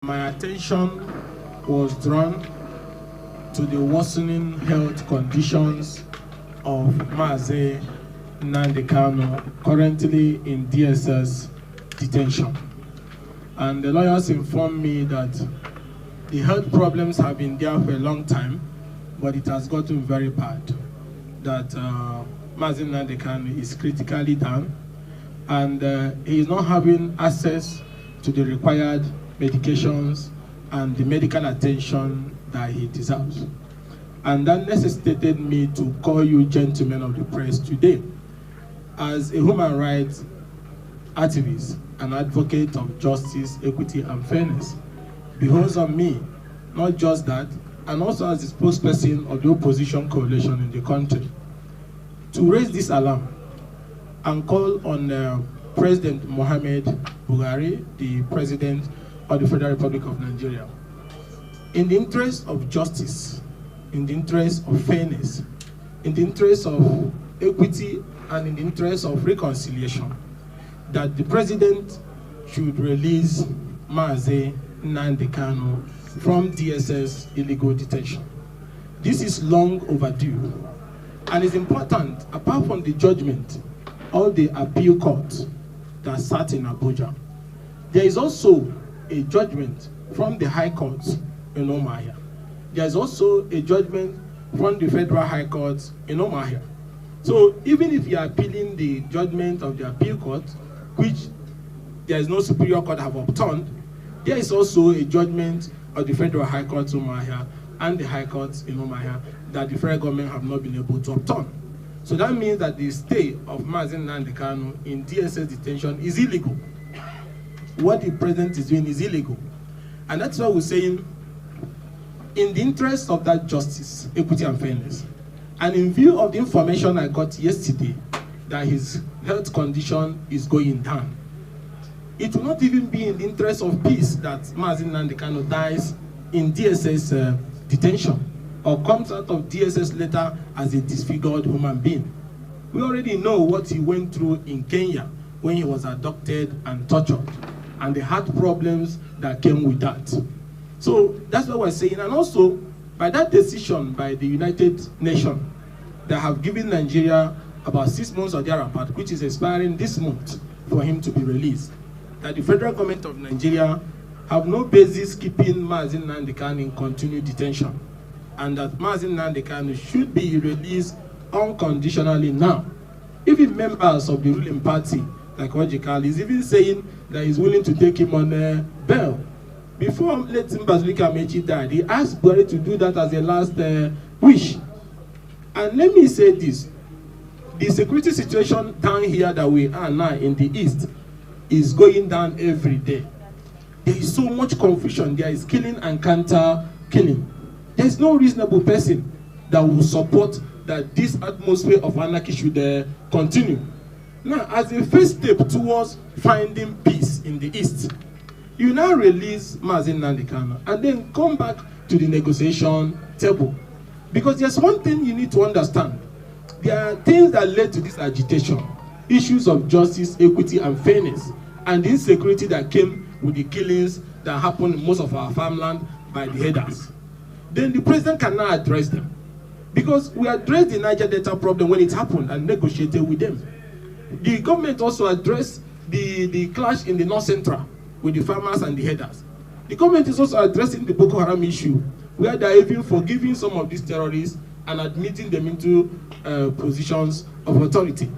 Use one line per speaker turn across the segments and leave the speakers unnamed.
My attention was drawn to the worsening health conditions of Mazi Nnamdi Kanu, currently in DSS detention. And the lawyers informed me that the health problems have been there for a long time, but it has gotten very bad. That Mazi Nnamdi Kanu is critically down, and he is not having access to the required medications and the medical attention that he deserves. And that necessitated me to call you gentlemen of the press today. As a human rights activist and advocate of justice, equity, and fairness, behoves on me, not just that, and also as the spokesperson of the opposition coalition in the country, to raise this alarm and call on President Muhammad Buhari, the President of the Federal Republic of Nigeria, in the interest of justice, in the interest of fairness, in the interest of equity, and in the interest of reconciliation, that the President should release Mazi Nnamdi Kanu from DSS illegal detention. This is long overdue, and it's important, apart from the judgment of the appeal court that sat in Abuja, there is also a judgment from the High Court in Omahia. There is also a judgment from the Federal High Court in Omahia. So even if you are appealing the judgment of the appeal court, which there is no superior court have overturned, there is also a judgment of the Federal High Court in Omahia and the High Court in Omahia that the federal government have not been able to overturn. So that means that the stay of Mazi Nnamdi Kanu in DSS detention is illegal. What the president is doing is illegal. And that's why we're saying, in the interest of that justice, equity, and fairness, and in view of the information I got yesterday that his health condition is going down, it will not even be in the interest of peace that Mazi Nnamdi Kanu dies in DSS detention or comes out of DSS later as a disfigured human being. We already know what he went through in Kenya when he was abducted and tortured, and the heart problems that came with that. So that's what we're saying. And also, by that decision by the United Nations that have given Nigeria about 6 months or thereabout, which is expiring this month, for him to be released, that the federal government of Nigeria have no basis keeping Mazi Nnamdi Kanu in continued detention, and that Mazi Nnamdi Kanu should be released unconditionally now. Even members of the ruling party, like Ojikal, is even saying that he's willing to take him on bail. Before letting Bazilika Mechi died, he asked Buhari to do that as a last wish. And let me say this, the security situation down here that we are now in the East is going down every day. There is so much confusion. There is killing and counter killing. There is no reasonable person that will support that this atmosphere of anarchy should continue. Now, as a first step towards finding peace in the East, you now release Mazi Nnamdi Kanu and then come back to the negotiation table. Because there's one thing you need to understand. There are things that led to this agitation, issues of justice, equity, and fairness, and the insecurity that came with the killings that happened in most of our farmland by the headers. Then the president can now address them. Because we addressed the Niger Delta problem when it happened and negotiated with them. The government also addressed the clash in the North Central with the farmers and the headers. The government is also addressing the Boko Haram issue, where they are even forgiving some of these terrorists and admitting them into positions of authority.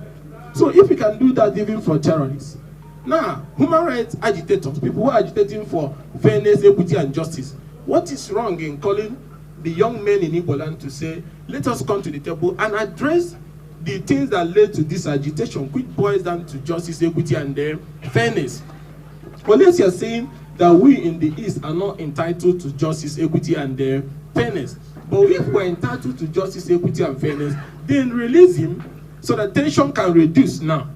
So if we can do that even for terrorists. Now, human rights agitators, people who are agitating for fairness, equity, and justice, what is wrong in calling the young men in Igbo land to say, let us come to the table and address the things that led to this agitation, which boils down to justice, equity, and fairness. Unless you are saying that we in the East are not entitled to justice, equity, and fairness. But if we're entitled to justice, equity, and fairness, then release him so that tension can reduce now.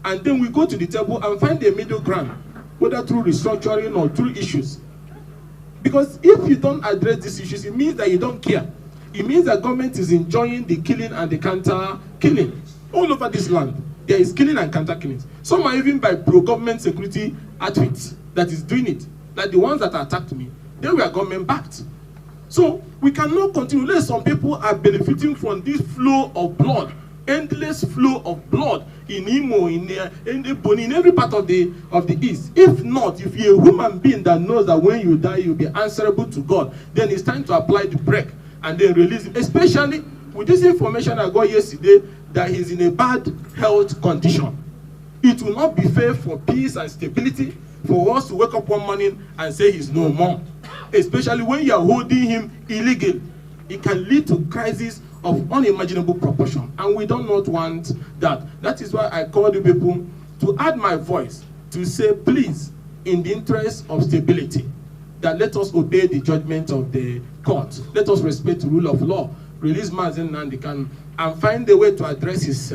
And then we go to the table and find a middle ground, whether through restructuring or through issues. Because if you don't address these issues, it means that you don't care. It means that government is enjoying the killing and the counter killing all over this land. There is killing and counter killings. Some are even by pro-government security outfits that is doing it. like the ones that attacked me, they were government-backed. So we cannot continue. Some people are benefiting from this flow of blood, endless flow of blood in Imo, in every part of the East. If not, if you're a human being that knows that when you die, you'll be answerable to God, then it's time to apply the brake and then release him. Especially with this information I got yesterday that he's in a bad health condition. It will not be fair for peace and stability for us to wake up one morning and say he's no more. Especially when you are holding him illegal. It can lead to crisis of unimaginable proportion, and we do not want that. That is why I call the people to add my voice to say, please, in the interest of stability, that let us obey the judgment of the court. Let us respect the rule of law. Release Mazi Nnamdi Kanu and find a way to address his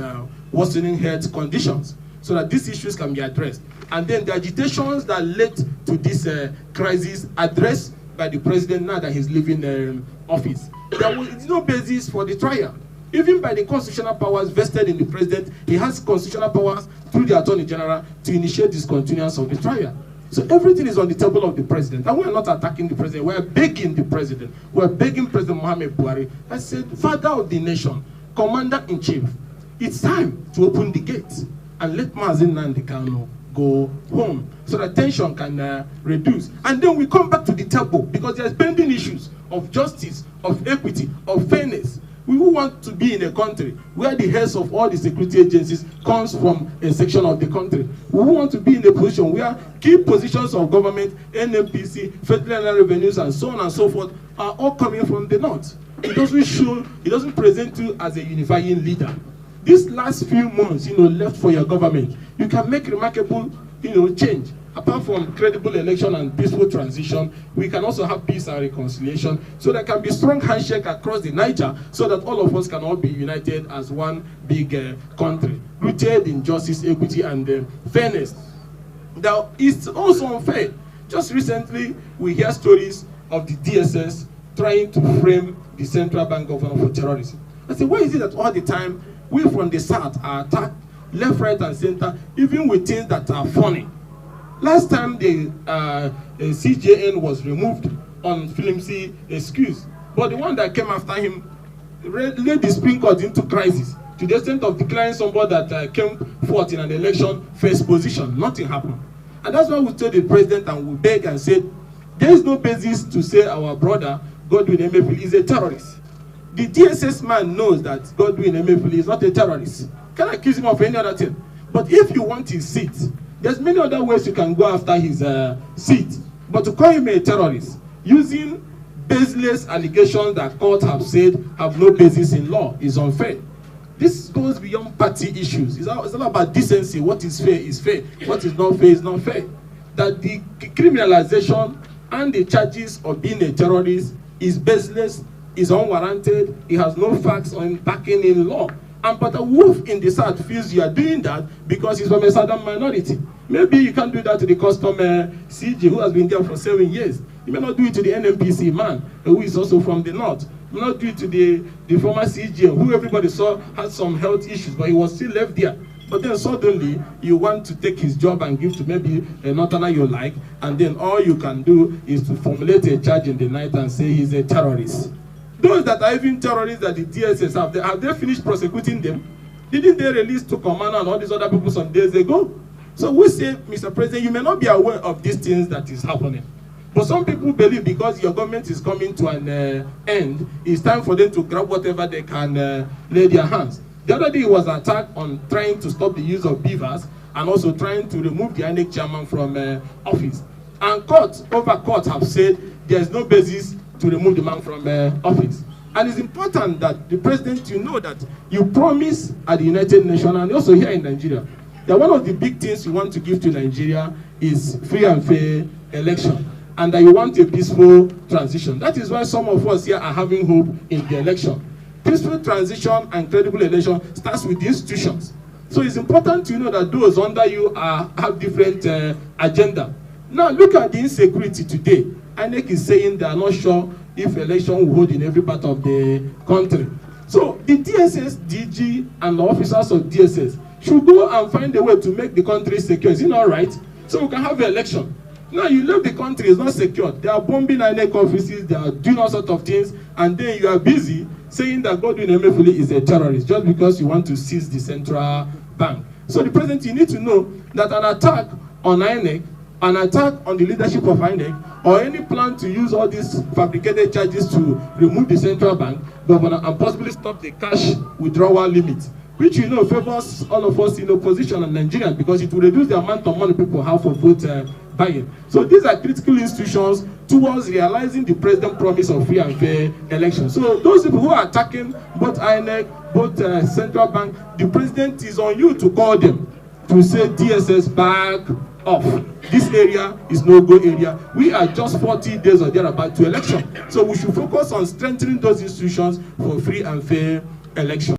worsening health conditions so that these issues can be addressed. And then the agitations that led to this crisis addressed by the president now that he's leaving office. There was no basis for the trial. Even by the constitutional powers vested in the president, he has constitutional powers through the Attorney General to initiate discontinuance of the trial. So everything is on the table of the president. And we're not attacking the president. We're begging the president. We're begging President Muhammad Buhari. I said, Father of the nation, Commander-in-Chief, it's time to open the gates and let Mazi Nnamdi Kanu go home so that tension can reduce. And then we come back to the table because there's pending issues of justice, of equity, of fairness. We will want to be in a country where the heads of all the security agencies comes from a section of the country. We will want to be in a position where key positions of government, NMPC, federal revenues, and so on and so forth are all coming from the north. It doesn't show, it doesn't present you as a unifying leader. These last few months, left for your government, you can make remarkable, change. Apart from credible election and peaceful transition, we can also have peace and reconciliation, so there can be strong handshake across the Niger, so that all of us can all be united as one big country, rooted in justice, equity, and fairness. Now, it's also unfair. Just recently, we hear stories of the DSS trying to frame the central bank governor for terrorism. I say, why is it that all the time we from the south are attacked left, right, and center, even with things that are funny? Last time the CJN was removed on flimsy excuse, but the one that came after him led the Supreme Court into crisis to the extent of declaring somebody that came forth in an election first position. Nothing happened. And that's why we told the president and we begged and said, there is no basis to say our brother Godwin Emefiele is a terrorist. The DSS man knows that Godwin Emefiele is not a terrorist. Can't accuse him of any other thing. But if you want his seat, there's many other ways you can go after his seat. But to call him a terrorist, using baseless allegations that courts have said have no basis in law, is unfair. This goes beyond party issues. It's all about decency. What is fair, what is not fair. That the criminalization and the charges of being a terrorist is baseless, is unwarranted, it has no facts on backing in law. And but a wolf in the south feels you are doing that because he's from a southern minority. Maybe you can't do that to the customer CG who has been there for 7 years. You may not do it to the NMPC man who is also from the north. You may not do it to the former CG who everybody saw had some health issues, but he was still left there. But then suddenly you want to take his job and give to maybe a northerner you like, and then all you can do is to formulate a charge in the night and say he's a terrorist. Those that are even terrorists that the DSS have they finished prosecuting them? Didn't they release Tukomana and all these other people some days ago? So we say, Mr. President, you may not be aware of these things that is happening. But some people believe because your government is coming to an end, it's time for them to grab whatever they can lay their hands. The other day he was attacked on trying to stop the use of beavers and also trying to remove the INEC chairman from office. And courts have said there's no basis to remove the man from office. And it's important that the president, that you promise at the United Nations and also here in Nigeria, that one of the big things you want to give to Nigeria is free and fair election, and that you want a peaceful transition. That is why some of us here are having hope in the election. Peaceful transition and credible election starts with the institutions. So it's important to know that those under you have different agenda. Now look at the insecurity today. INEC is saying they are not sure if election will hold in every part of the country. So the DSS, DG, and the officers of DSS should go and find a way to make the country secure. Is it not right? So we can have an election. Now you leave the country, it's not secured. They are bombing INEC offices, they are doing all sorts of things, and then you are busy saying that Godwin Emefiele is a terrorist just because you want to seize the central bank. So the president, you need to know that an attack on INEC, an attack on the leadership of INEC, or any plan to use all these fabricated charges to remove the central bank governor and possibly stop the cash withdrawal limit, which you know favors all of us in opposition and Nigerians, because it will reduce the amount of money people have for vote buying. So these are critical institutions towards realizing the president's promise of free and fair elections. So those people who are attacking both INEC, both central bank, the president is on you to call them to say DSS back off. This area is no-go area. We are just 40 days or thereabout to election. So we should focus on strengthening those institutions for free and fair election.